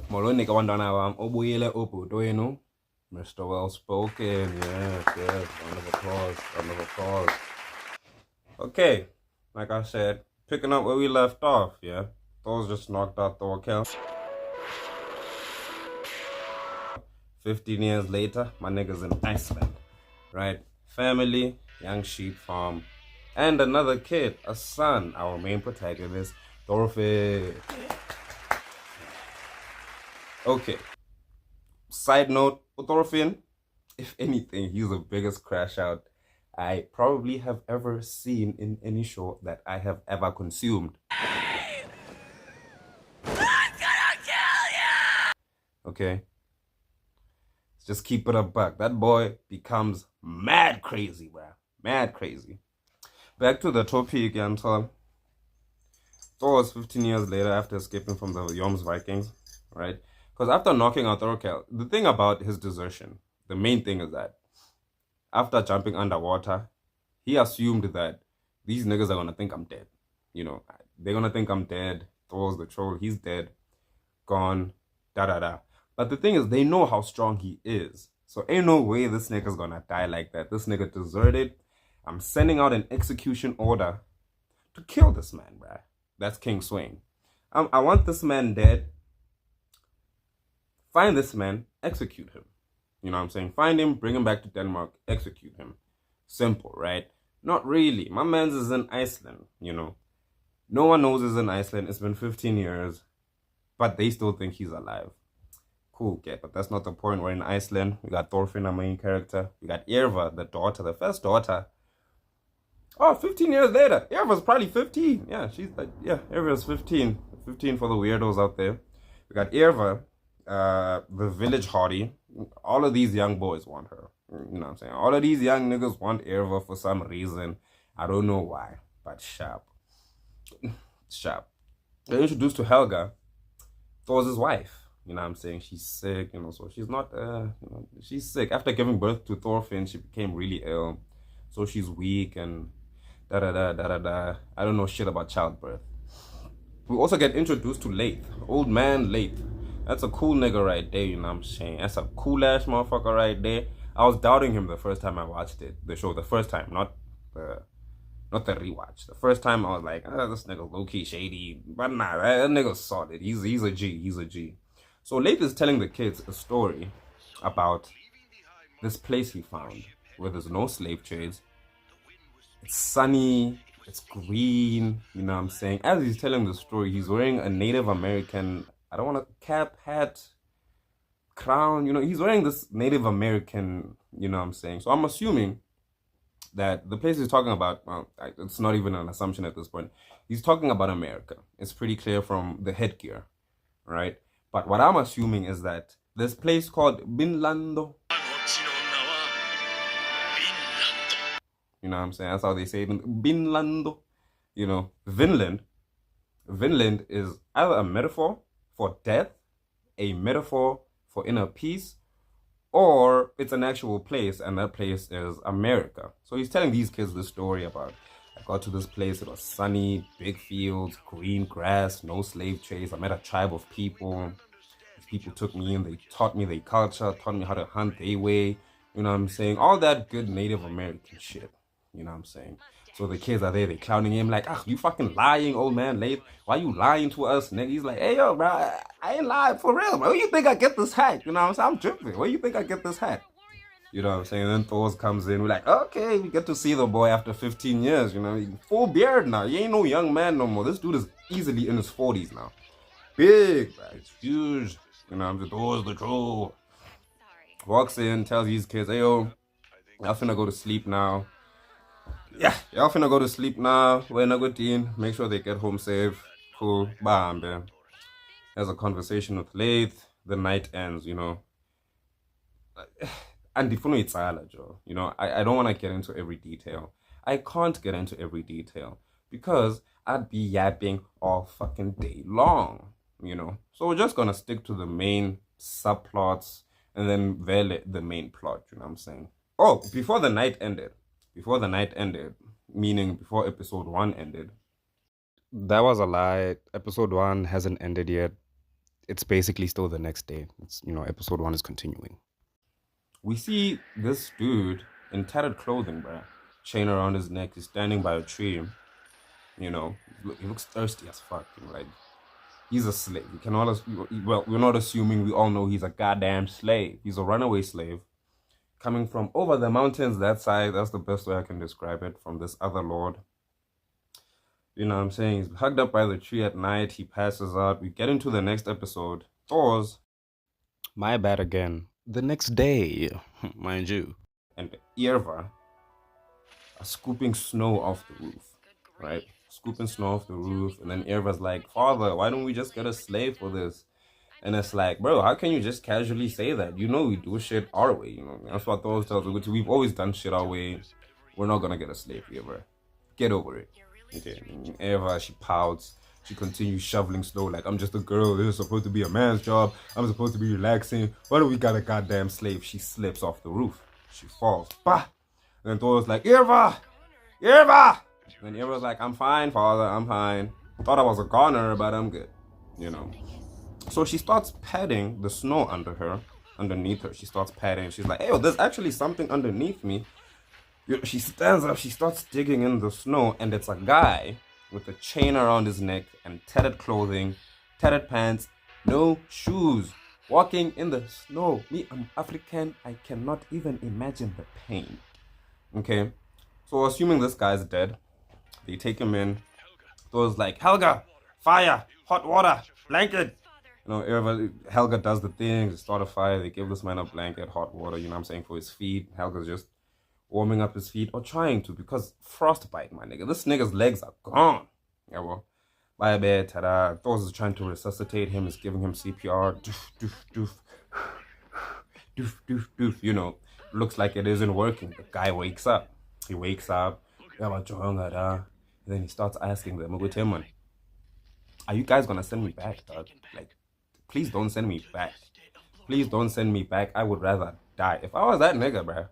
Molweni kabantwana bam, ubuyile ubhuti wenu, Mr.Well.Spoken. Yes, yes, round of applause, round of applause. Okay, like I said, picking up where we left off, yeah? Thor's just knocked out Thor kill. 15 years later, my nigga's in Iceland, right? Family, young sheep farm, and another kid, a son, our main protagonist, Thorfinn. Okay, side note, Thorfinn, if anything, he's the biggest crash out I probably have ever seen in any show that I have ever consumed. I'm gonna kill you! Okay? Just keep it a buck. That boy becomes mad crazy, bruh. Mad crazy. Back to the topic, Thor was 15 years later after escaping from the Yoms Vikings, right? Because after knocking out Thorkel, the thing about his desertion, the main thing is that after jumping underwater, he assumed that these niggas are gonna think I'm dead. You know, they're gonna think I'm dead. Thor's the troll, he's dead, gone, da. But the thing is, they know how strong he is. So ain't no way this nigga's gonna die like that. This nigga deserted. I'm sending out an execution order to kill this man, bruh. That's King Swain. I want this man dead. Find this man, execute him. You know what I'm saying? Find him, bring him back to Denmark, execute him. Simple, right? Not really. My man's is in Iceland, you know. No one knows he's in Iceland. It's been 15 years. But they still think he's alive. Cool, okay, but that's not the point. We're in Iceland. We got Thorfinn, our main character. We got Irva, the daughter, the first daughter. Oh, 15 years later. Irva's probably 15. Yeah, she's like, yeah, Irva's 15. 15 for the weirdos out there. We got Irva, the village hottie. All of these young boys want her. You know what I'm saying? All of these young niggas want Irva for some reason. I don't know why, but sharp. Sharp. They're introduced to Helga, Thor's his wife. You know what I'm saying? She's sick, you know, so she's not, you know, she's sick. After giving birth to Thorfinn, she became really ill. So she's weak and da. I don't know shit about childbirth. We also get introduced to Leith, old man Leith. That's a cool nigga right there, you know what I'm saying? That's a cool ass motherfucker right there. I was doubting him the first time I watched it, the show, the first time, not the rewatch. The first time I was like, this nigga low-key shady. But nah, that nigga's solid. He's a G, he's a G. So Leith is telling the kids a story about this place he found where there's no slave trades. It's sunny, it's green, you know what I'm saying? As he's telling the story, he's wearing a Native American, I don't want to, cap, hat, crown, you know, he's wearing this Native American, you know what I'm saying? So I'm assuming that the place he's talking about, well, it's not even an assumption at this point. He's talking about America. It's pretty clear from the headgear, right? But what I'm assuming is that this place called Vinland. You know what I'm saying? That's how they say it. Vinland. You know, Vinland. Vinland is either a metaphor for death, a metaphor for inner peace, or it's an actual place, and that place is America. So he's telling these kids the story about, I got to this place, it was sunny, big fields, green grass, no slave trades. I met a tribe of people. These people took me in, they taught me their culture, taught me how to hunt their way. You know what I'm saying? All that good Native American shit. You know what I'm saying? So the kids are there, they clowning him like, you fucking lying, old man, Leith. Why you lying to us, nigga? He's like, hey, yo, bro, I ain't lying for real, bro. Where you think I get this hat? You know what I'm saying? I'm tripping. Where you think I get this hat? You know what I'm saying? And then Thor comes in. We're like, okay, we get to see the boy after 15 years, you know? Full beard now. He ain't no young man no more. This dude is easily in his 40s now. Big, bro. It's huge. You know, I'm just, Thor's the troll. Walks in, tells these kids, hey, yo, y'all finna go to sleep now. Yeah, y'all finna go to sleep now. We're in a good team. Make sure they get home safe. Cool. Bam, man. There's a conversation with Leith. The night ends, you know. And it's Joe. You know, I don't want to get into every detail. I can't get into every detail because I'd be yapping all fucking day long, you know. So we're just gonna stick to the main subplots and then the main plot, you know what I'm saying? Oh, before the night ended, meaning before episode 1 ended. That was a lie. Episode 1 hasn't ended yet. it's basically still the next day. It's, episode 1 is continuing. We see this dude in tattered clothing, bruh. Chain around his neck. He's standing by a tree. He looks thirsty as fuck. Like he's a slave. We can all well, we're not assuming. We all know he's a goddamn slave. He's a runaway slave coming from over the mountains that side. That's the best way I can describe it. From this other lord. You know what I'm saying? He's hugged up by the tree at night. He passes out. We get into the next episode. Thor's. My bad again. The next day, mind you. And Irva are scooping snow off the roof, right? Scooping snow off the roof. And then Irva's like, Father, why don't we just get a slave for this? And it's like, bro, how can you just casually say that? You know we do shit our way, That's what Thor tells us. We've always done shit our way. We're not gonna get a slave, Irva. Get over it. Okay. Eva, she pouts. She continues shoveling snow like, I'm just a girl. This is supposed to be a man's job. I'm supposed to be relaxing. Why do we got a goddamn slave? She slips off the roof. She falls. Bah! And then Thor's like, Eva! Eva! And Eva's like, I'm fine, Father. I'm fine. Thought I was a goner, but I'm good. So she starts patting the snow underneath her. She starts patting. She's like, hey, there's actually something underneath me. She stands up, she starts digging in the snow, and it's a guy with a chain around his neck and tattered clothing, tattered pants, no shoes, walking in the snow. Me, I'm African, I cannot even imagine the pain. Okay, so assuming this guy's dead, they take him in. Thor's like, Helga, fire, hot water, blanket. Helga does the thing, they start a fire, they give this man a blanket, hot water, for his feet. Helga's just warming up his feet, or trying to, because frostbite, my nigga. This nigga's legs are gone. Yeah, well, bye bed, tada. Thor is trying to resuscitate him, is giving him CPR. Doof, doof, doof. Doof, doof, doof. Looks like it isn't working. The guy wakes up. He wakes up. And then he starts asking them, are you guys gonna send me back, dog? Like, please don't send me back. Please don't send me back. I would rather die. If I was that nigga, bruh,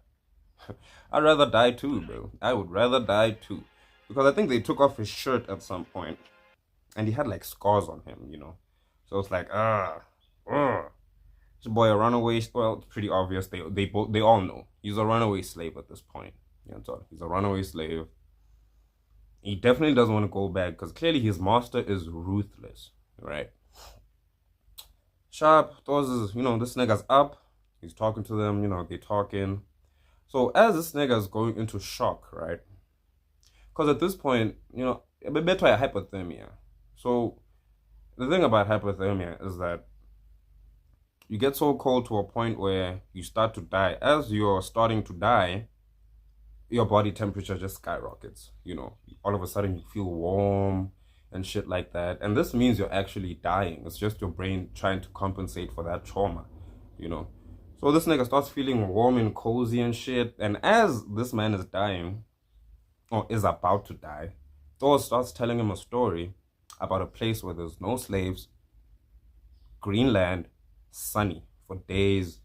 I'd rather die too, bro. I would rather die too. Because I think they took off his shirt at some point. And he had like scars on him, So it's like, this boy a runaway. Well, it's pretty obvious. They all know. He's a runaway slave at this point. He's a runaway slave. He definitely doesn't want to go back because clearly his master is ruthless, right? Sharp, Thor's is, this nigga's up. He's talking to them, they're talking. So as this nigga is going into shock, right? Because at this point, a bit better hypothermia. So the thing about hypothermia is that you get so cold to a point where you start to die. As you're starting to die, your body temperature just skyrockets. All of a sudden you feel warm and shit like that. And this means you're actually dying. It's just your brain trying to compensate for that trauma, So this nigga starts feeling warm and cozy and shit. And as this man is dying, or is about to die, Thor starts telling him a story about a place where there's no slaves, green land, sunny for days.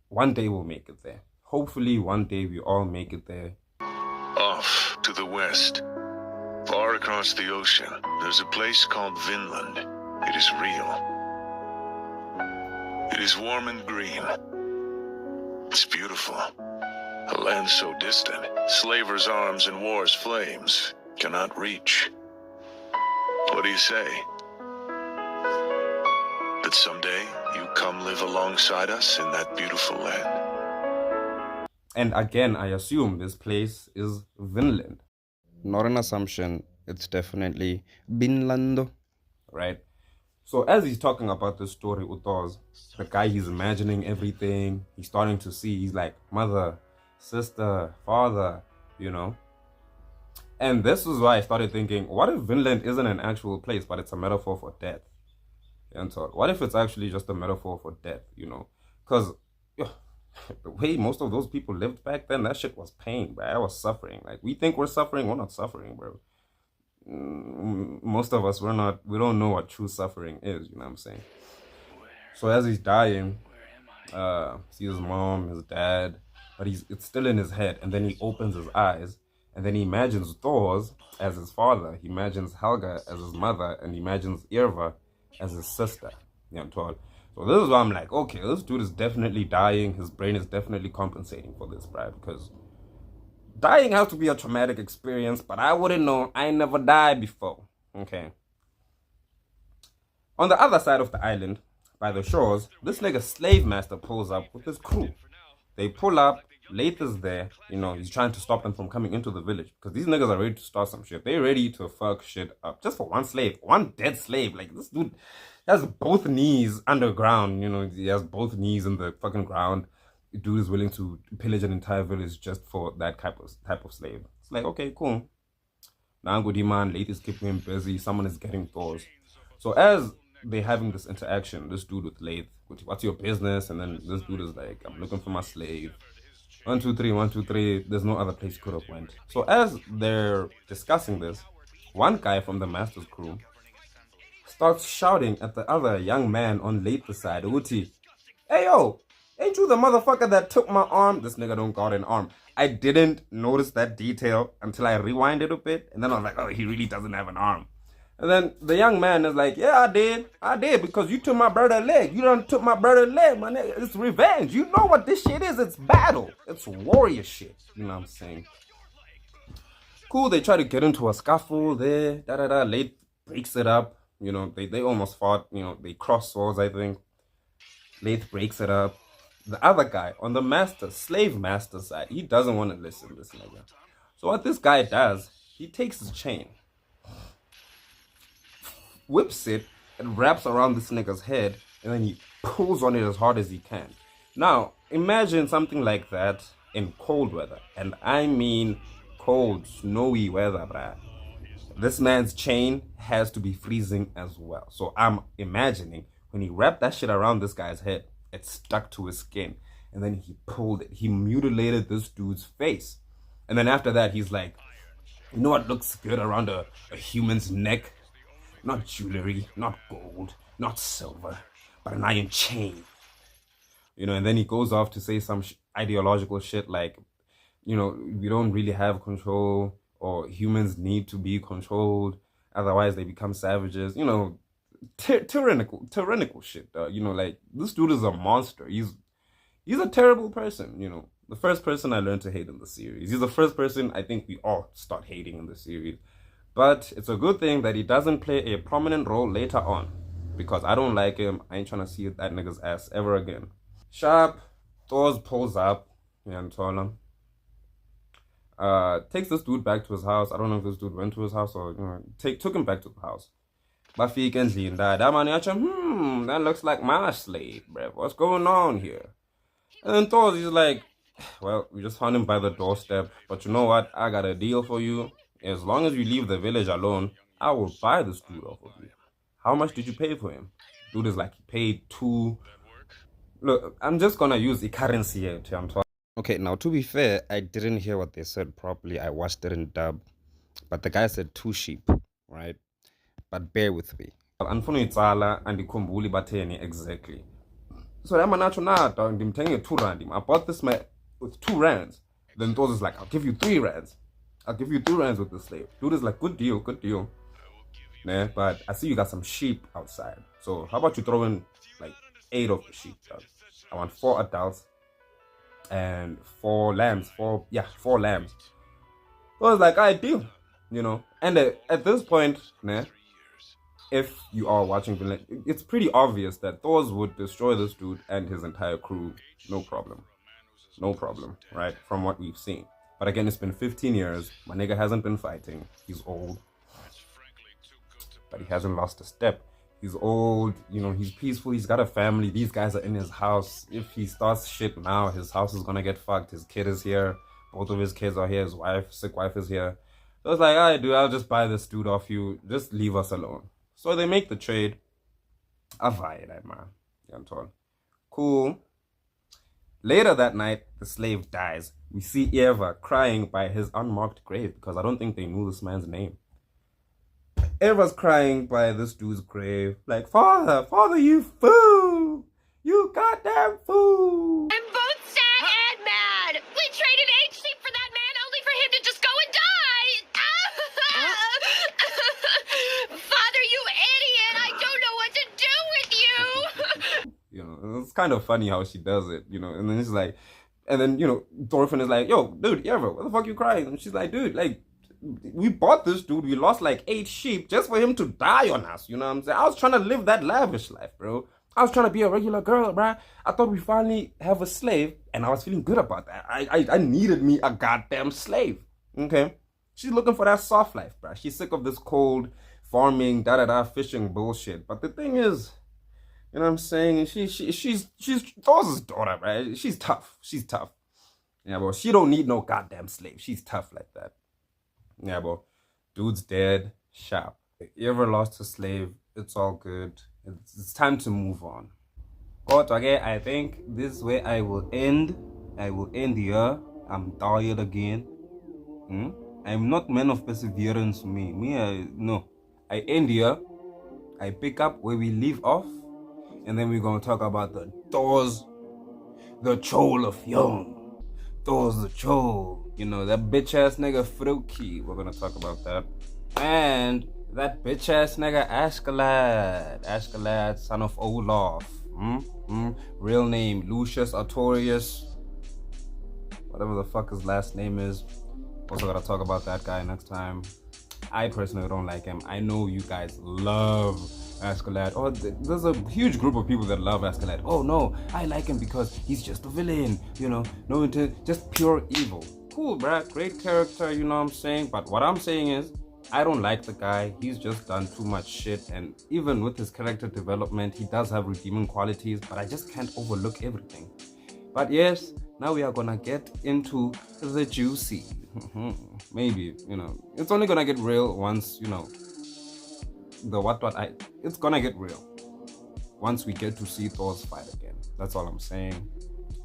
One day we'll make it there. Hopefully one day we all make it there. Off to the west, far across the ocean, there's a place called Vinland. It is real. It is warm and green. It's beautiful. A land so distant, slavers' arms and war's flames cannot reach. What do you say? That someday you come live alongside us in that beautiful land? And again, I assume this place is Vinland. Not an assumption. It's definitely Vinland. Right? So as he's talking about this story, Utos, the guy, he's imagining everything. He's starting to see. He's like, mother, sister, father, And this is why I started thinking, what if Vinland isn't an actual place, but it's a metaphor for death? And so, what if it's actually just a metaphor for death, Because the way most of those people lived back then, that shit was pain, bro. I was suffering. Like, we think we're suffering, we're not suffering, bro. Most of us, we don't know what true suffering is, what I'm saying? So as he's dying, sees his mom, his dad, but it's still in his head, and then he opens his eyes, and then he imagines Thor's as his father, he imagines Helga as his mother, and he imagines Irva as his sister, Yeah, I'm told. So this is why I'm like, okay, this dude is definitely dying. His brain is definitely compensating for this, right? Because dying has to be a traumatic experience, but I wouldn't know. I never died before. Okay. On the other side of the island, by the shores, this nigga slave master pulls up with his crew. They pull up. Lath is there. You know, he's trying to stop them from coming into the village because these niggas are ready to start some shit. They're ready to fuck shit up just for one slave, one dead slave. Like this dude has both knees underground. You know, he has both knees in the fucking ground. The dude is willing to pillage an entire village just for that type of slave. It's like, okay, cool. Now good man, Lath is keeping him busy. Someone is getting Thors. So as they having this interaction, this dude with Lath, what's your business? And then this dude is like, I'm looking for my slave. 1, 2, 3, 1, 2, 3. There's no other place could have went. So as they're discussing this, one guy from the master's crew starts shouting at the other young man on Lath's side, Uti, hey yo, ain't you the motherfucker that took my arm? This nigga don't got an arm. I didn't notice that detail until I rewinded a bit, and then I was like, oh, he really doesn't have an arm. And then the young man is like, yeah, I did, because you took my brother's leg. You done took my brother's leg, my nigga. It's revenge. You know what this shit is. It's battle. It's warrior shit. You know what I'm saying? Cool, they try to get into a scuffle there. Lath breaks it up. You know, they almost fought. You know, they cross swords, I think. Lath breaks it up. The other guy on the slave master side, he doesn't want to listen to this nigga. So what this guy does, he takes his chain, whips it, and wraps around this nigga's head, and then he pulls on it as hard as he can. Now, imagine something like that in cold weather, and I mean cold, snowy weather, bruh. This man's chain has to be freezing as well. So I'm imagining when he wrapped that shit around this guy's head, it stuck to his skin, and then he pulled it. He mutilated this dude's face. And then after that, he's like, you know what looks good around a human's neck? Not jewelry, not gold, not silver, but an iron chain. You know, and then he goes off to say some ideological shit like, you know, we don't really have control, or humans need to be controlled, otherwise they become savages. You know, tyrannical shit. You know, like this dude is a monster. He's a terrible person. You know, the first person I learned to hate in the series. He's the first person I think we all start hating in the series. But it's a good thing that he doesn't play a prominent role later on, because I don't like him. I ain't trying to see that nigga's ass ever again. Sharp, Thors pulls up, and takes this dude back to his house. I don't know if this dude went to his house or, you know, took him back to the house. Bafik and Linda, that man, that looks like my slave, bruv. What's going on here? And then Thors, he's like, well, we just found him by the doorstep, but you know what? I got a deal for you. As long as you leave the village alone, I will buy this dude off of you. How much did you pay for him? Dude is like, he paid 2. Look, I'm just gonna use the currency here. Okay, now to be fair, I didn't hear what they said properly. I watched it in dub. But the guy said 2 sheep, right? But bear with me. Andifuna uyitsala andikhumbuli batheni exactly. So that man nacho nada, ndimthenge 2 rand. I bought this man with 2 rands. Then Thors is like, I'll give you 3 rands. I'll give you 3 rands with the slave. Dude is like, good deal. Nah, but I see you got some sheep outside. So how about you throw in like 8 of the sheep, dog? I want 4 adults and 4 lambs. 4 lambs. So I was like, alright, deal. You know. And at this point, nah, if you are watching Vinland, it's pretty obvious that Thors would destroy this dude and his entire crew. No problem, right? From what we've seen. But again, it's been 15 years. My nigga hasn't been fighting. He's old. But he hasn't lost a step. He's old, you know, he's peaceful. He's got a family. These guys are in his house. If he starts shit now, his house is gonna get fucked. His kid is here. Both of his kids are here. His sick wife is here. So it's like, alright, dude, I'll just buy this dude off you. Just leave us alone. So they make the trade. Avai that man. Yanton. Cool. Later that night, the slave dies. We see Eva crying by his unmarked grave because I don't think they knew this man's name. Eva's crying by this dude's grave. Like, Father, you fool! You goddamn fool! I'm both sad and mad! We traded 8 sheep for that man only for him to just go and die! Father, you idiot! I don't know what to do with you! know, it's kind of funny how she does it, you know. And then she's like, and then, you know, Thorfinn is like, yo, dude, Yerva, what the fuck you crying? And she's like, dude, like, we bought this dude, we lost like 8 sheep just for him to die on us, you know what I'm saying? I was trying to live that lavish life, bro. I was trying to be a regular girl, bruh. I thought we finally have a slave, and I was feeling good about that. I needed me a goddamn slave, okay? She's looking for that soft life, bruh. She's sick of this cold farming, da-da-da, fishing bullshit. But the thing is, you know what I'm saying? She's Thor's daughter, right? She's tough. She's tough. Yeah, bro. She don't need no goddamn slave. She's tough like that. Yeah, bro. Dude's dead. Sharp. You ever lost a slave? It's all good. It's time to move on. But okay, I think this is where I will end. I will end here. I'm tired again. I'm not man of perseverance. I end here. I pick up where we leave off. And then we're gonna talk about the Chol of Young. Thor's the Chol. You know, that bitch ass nigga Froki. We're gonna talk about that. And that bitch ass nigga Askeladd, son of Olaf. Real name Lucius Artorius. Whatever the fuck his last name is. Also gotta talk about that guy next time. I personally don't like him. I know you guys love Askeladd. Oh, there's a huge group of people that love Askeladd. Oh no, I like him because he's just a villain, you know, no intent, just pure evil. Cool, bruh, great character, you know what I'm saying? But what I'm saying is, I don't like the guy. He's just done too much shit, and even with his character development, he does have redeeming qualities, but I just can't overlook everything. But yes, now we are gonna get into the juicy. Maybe, you know, it's only gonna get real once, you know, it's gonna get real once we get to see Thor's fight again. That's all I'm saying.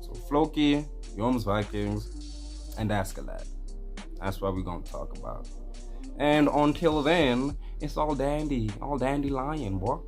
So Floki, Jorm's Vikings, and Askeladd. That's what we're gonna talk about. And until then, it's all dandelion, boy.